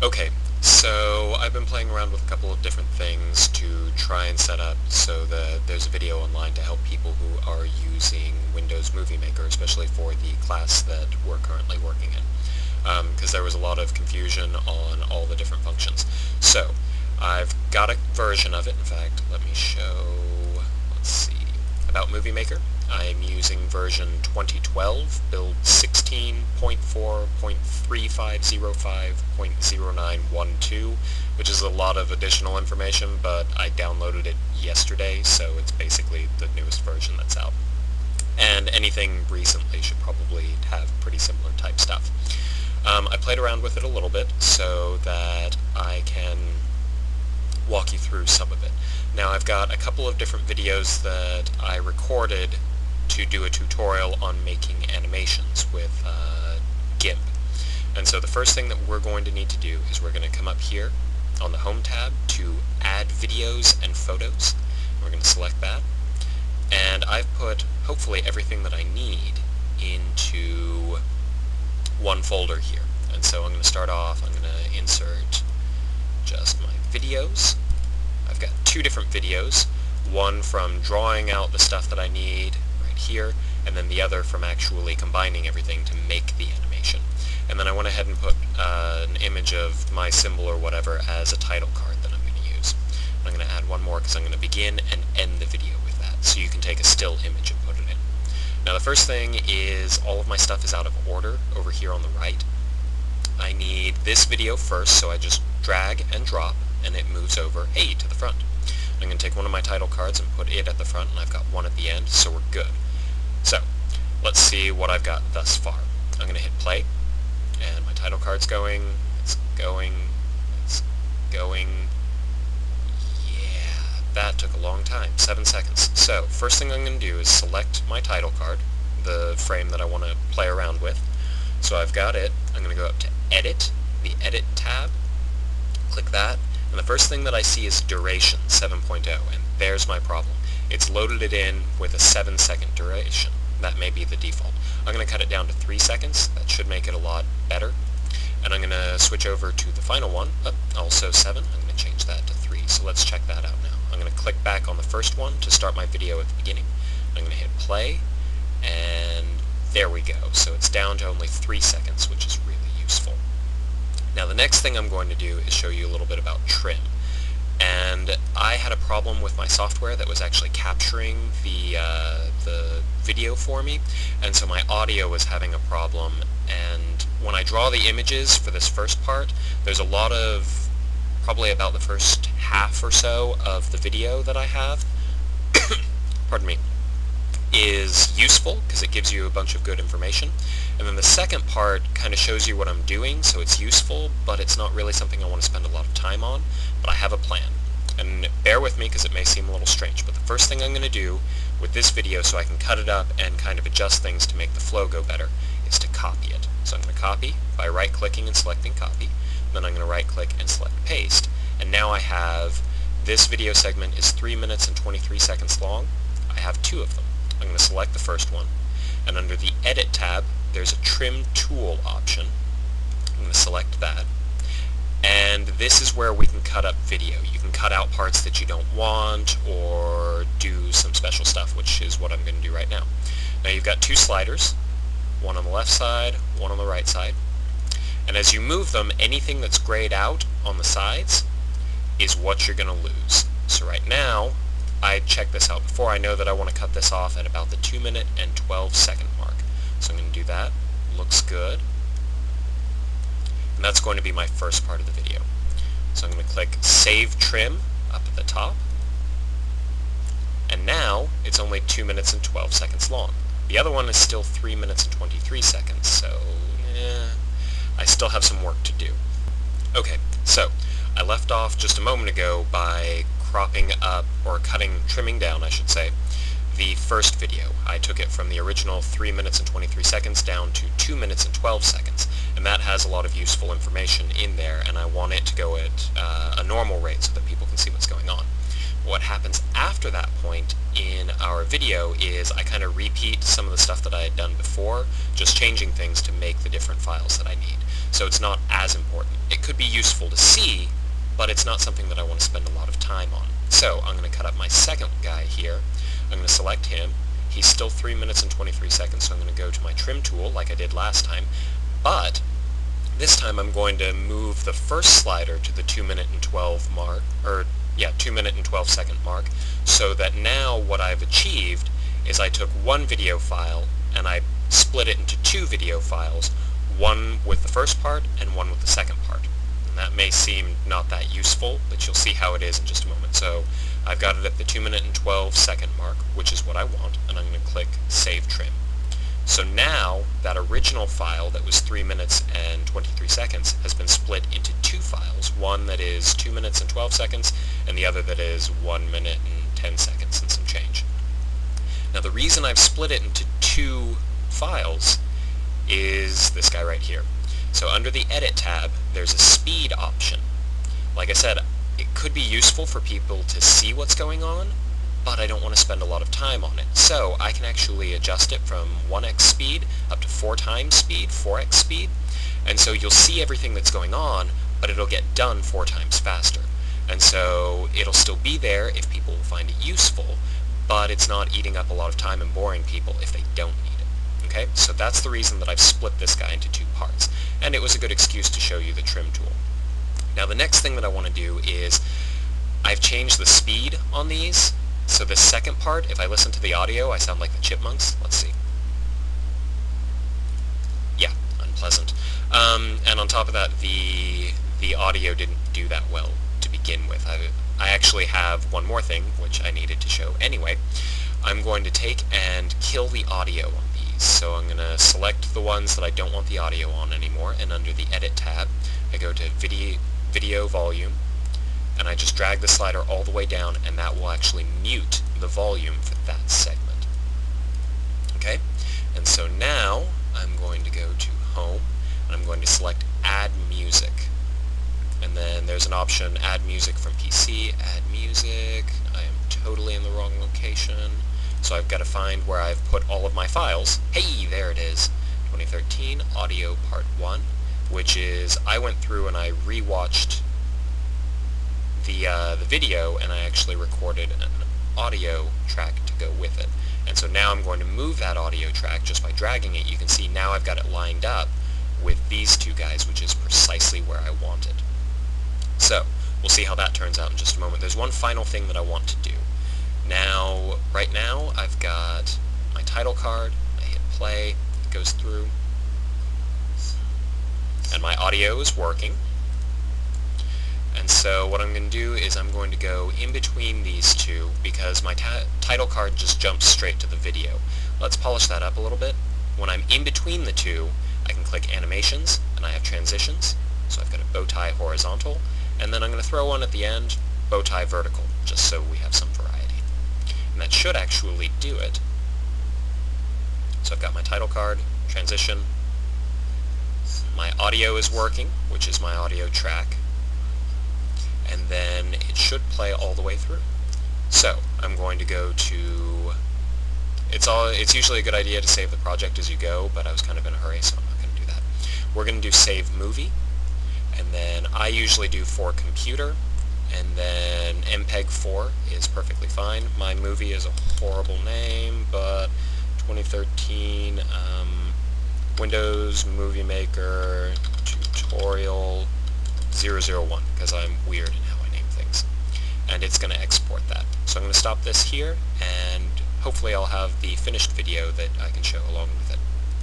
Okay, so I've been playing around with a couple of different things to try and set up so that there's a video online to help people who are using Windows Movie Maker, especially for the class that we're currently working in, because there was a lot of confusion on all the different functions. So, I've got a version of it. In fact, let me show, let's see, about Movie Maker. I'm using version 2012, build 16.4.3505.0912, which is a lot of additional information, but I downloaded it yesterday, so it's basically the newest version that's out. And anything recently should probably have pretty similar type stuff. I played around with it a little bit so that I can walk you through some of it. Now I've got a couple of different videos that I recorded to do a tutorial on making animations with GIMP. And so the first thing that we're going to need to do is we're going to come up here on the Home tab to Add Videos and Photos. We're going to select that. And I've put, hopefully, everything that I need into one folder here. And so I'm going to start off, I'm going to insert just my videos. I've got two different videos, one from drawing out the stuff that I need right here, and then the other from actually combining everything to make the animation. And then I went ahead and put an image of my symbol or whatever as a title card that I'm going to use. And I'm going to add one more because I'm going to begin and end the video with that, so you can take a still image and put it in. Now the first thing is all of my stuff is out of order over here on the right. I need this video first, so I just drag and drop and it moves over, hey, to the front. I'm going to take one of my title cards and put it at the front, and I've got one at the end, so we're good. So, let's see what I've got thus far. I'm going to hit play, and my title card's going, it's going, it's going. Yeah, that took a long time, 7 seconds. So, first thing I'm going to do is select my title card, the frame that I want to play around with. So I've got it. I'm going to go up to Edit, the Edit tab, click that, and the first thing that I see is duration 7.0, and there's my problem. It's loaded it in with a 7-second duration. That may be the default. I'm going to cut it down to 3 seconds. That should make it a lot better. And I'm going to switch over to the final one, also 7. I'm going to change that to 3. So let's check that out now. I'm going to click back on the first one to start my video at the beginning. I'm going to hit play, and there we go. So it's down to only 3 seconds, which is really useful. Now the next thing I'm going to do is show you a little bit about trim. And I had a problem with my software that was actually capturing the video for me, and so my audio was having a problem. And when I draw the images for this first part, there's a lot of, probably about the first half or so of the video that I have, pardon me, is useful because it gives you a bunch of good information. And then the second part kind of shows you what I'm doing, so it's useful, but it's not really something I want to spend a lot of time on, but I have a plan. And bear with me because it may seem a little strange, but the first thing I'm going to do with this video so I can cut it up and kind of adjust things to make the flow go better is to copy it. So I'm going to copy by right-clicking and selecting copy, then I'm going to right-click and select paste, and now I have this video segment is 3 minutes and 23 seconds long. I have two of them. I'm going to select the first one, and under the Edit tab, there's a Trim Tool option. I'm going to select that, and this is where we can cut up video. You can cut out parts that you don't want, or do some special stuff, which is what I'm going to do right now. Now you've got two sliders, one on the left side, one on the right side, and as you move them, anything that's grayed out on the sides is what you're going to lose. So right now, I checked this out before. I know that I want to cut this off at about the 2 minute and 12 second mark. So I'm going to do that. Looks good. And that's going to be my first part of the video. So I'm going to click Save Trim up at the top. And now it's only 2 minutes and 12 seconds long. The other one is still 3 minutes and 23 seconds, so I still have some work to do. Okay, so I left off just a moment ago by cropping up, or trimming down, I should say, the first video. I took it from the original 3 minutes and 23 seconds down to 2 minutes and 12 seconds, and that has a lot of useful information in there, and I want it to go at a normal rate so that people can see what's going on. What happens after that point in our video is I kind of repeat some of the stuff that I had done before, just changing things to make the different files that I need. So it's not as important. It could be useful to see, but it's not something that I want to spend a lot of time on. So I'm going to cut up my second guy here. I'm going to select him. He's still 3 minutes and 23 seconds, so I'm going to go to my trim tool like I did last time, but this time I'm going to move the first slider to the 2 minute and 12 mark, 2 minute and 12 second mark, so that now what I've achieved is I took one video file and I split it into two video files, one with the first part and one with the second part. And that may seem not that useful, but you'll see how it is in just a moment. So I've got it at the 2 minute and 12 second mark, which is what I want, and I'm going to click Save Trim. So now that original file that was 3 minutes and 23 seconds has been split into two files, one that is 2 minutes and 12 seconds and the other that is 1 minute and 10 seconds and some change. Now the reason I've split it into two files is this guy right here. So under the Edit tab there's a speed option. Like I said, it could be useful for people to see what's going on, but I don't want to spend a lot of time on it. So I can actually adjust it from 1x speed up to 4 times speed, 4x speed, and so you'll see everything that's going on, but it'll get done 4 times faster. And so it'll still be there if people find it useful, but it's not eating up a lot of time and boring people if they don't need it. Okay, so that's the reason that I've split this guy into two parts, and it was a good excuse to show you the trim tool. Now the next thing that I want to do is I've changed the speed on these. So the second part, if I listen to the audio, I sound like the Chipmunks. Let's see. Yeah, unpleasant. And on top of that, the audio didn't do that well to begin with. I actually have one more thing, which I needed to show anyway. I'm going to take and kill the audio on these. So I'm going to select the ones that I don't want the audio on anymore, and under the Edit tab, I go to Video Volume, and I just drag the slider all the way down, and that will actually mute the volume for that segment. Okay? And so now I'm going to go to Home, and I'm going to select Add Music. And then there's an option, Add Music from PC, Add Music. I am totally in the wrong location, so I've got to find where I've put all of my files. Hey, there it is. 2013 Audio Part 1, which is, I went through and I rewatched the video, and I actually recorded an audio track to go with it. And so now I'm going to move that audio track just by dragging it. You can see now I've got it lined up with these two guys, which is precisely where I want it. So we'll see how that turns out in just a moment. There's one final thing that I want to do. Now, right now, I've got my title card. I hit play, it goes through, and my audio is working. And so what I'm going to do is I'm going to go in between these two because my title card just jumps straight to the video. Let's polish that up a little bit. When I'm in between the two, I can click Animations, and I have Transitions. So I've got a bow tie horizontal, and then I'm going to throw one at the end, bow tie vertical, just so we have some variety. And that should actually do it. So I've got my title card, transition, my audio is working, which is my audio track, and then it should play all the way through. So I'm going to go to, it's usually a good idea to save the project as you go, but I was kind of in a hurry, so I'm not going to do that. We're going to do Save Movie, and then I usually do for computer, and then MPEG-4 is perfectly fine. My movie is a horrible name, but 2013 Windows Movie Maker Tutorial 001, because I'm weird in how I name things. And it's going to export that. So I'm going to stop this here, and hopefully I'll have the finished video that I can show along with it.